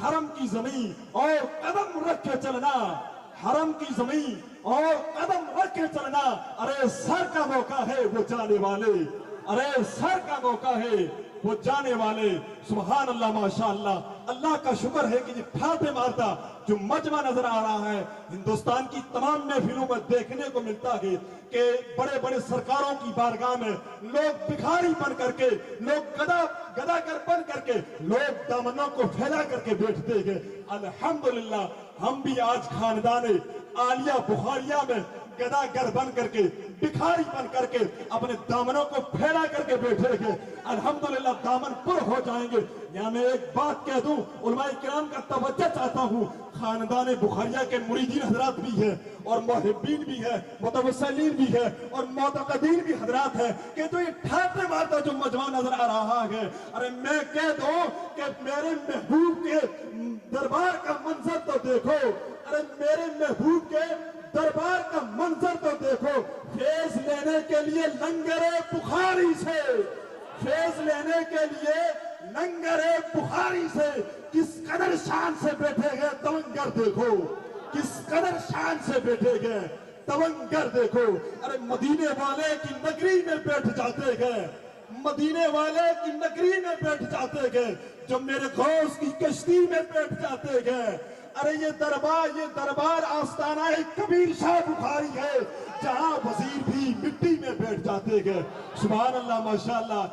حرم کی زمین اور قدم رکھ کے چلنا، حرم کی زمین اور قدم رکھ کے چلنا، ارے سر کا موقع ہے وہ جانے والے، ارے سر کا موقع ہے وہ جانے والے۔ سبحان اللہ، ماشاءاللہ، اللہ کا شکر ہے کہ یہ پھاٹے مارتا جو مجمع نظر آ رہا ہے ہندوستان کی تمام محفلوں میں دیکھنے کو ملتا ہے کہ بڑے بڑے سرکاروں کی بارگاہ میں لوگ بھکاری بن کر کے، لوگ گداگر بن کر کے، لوگ دامنوں کو پھیلا کر کے بیٹھتے ہیں۔ الحمدللہ ہم بھی آج خاندان عالیہ بخاریہ میں گداگر بن کر کے، بھکاری بن کر کے اپنے دامنوں کو پھیلا کر کے بیٹھے ہیں۔ الحمدللہ دامن پر ہو جائیں گے۔ یہاں میں ایک بات کہہ دوں، علماء کرام کا توجہ چاہتا ہوں، خاندان بخاریہ کے مریدین حضرات بھی ہیں اور محبین بھی ہیں، متوسلین بھی ہیں اور معتقدین بھی حضرات ہیں کہ جو یہ ٹھاٹے مارتا جو مجمع نظر آ رہا ہے، ارے میں کہہ دوں کہ میرے محبوب کے دربار کا منظر تو دیکھو، ارے میرے محبوب کے دربار کا منظر تو دیکھو۔ فیض لینے کے لیے لنگر بخاری سے، فیض لینے کے لیے لنگر بخاری سے کس قدر شان سے بیٹھے گئے تونگر دیکھو، کس قدر شان سے بیٹھے گئے تونگر دیکھو۔ ارے مدینے والے کی نگری میں بیٹھ جاتے گئے، مدینے والے کی نگری میں بیٹھ جاتے گئے، جو میرے غوث کی کشتی میں بیٹھ جاتے گئے۔ ارے یہ دربار آستانہ کبیر شاہ بخاری ہے، جہاں وزیر بھی مٹی میں بیٹھ جاتے گئے۔ سبحان اللہ، ماشاءاللہ۔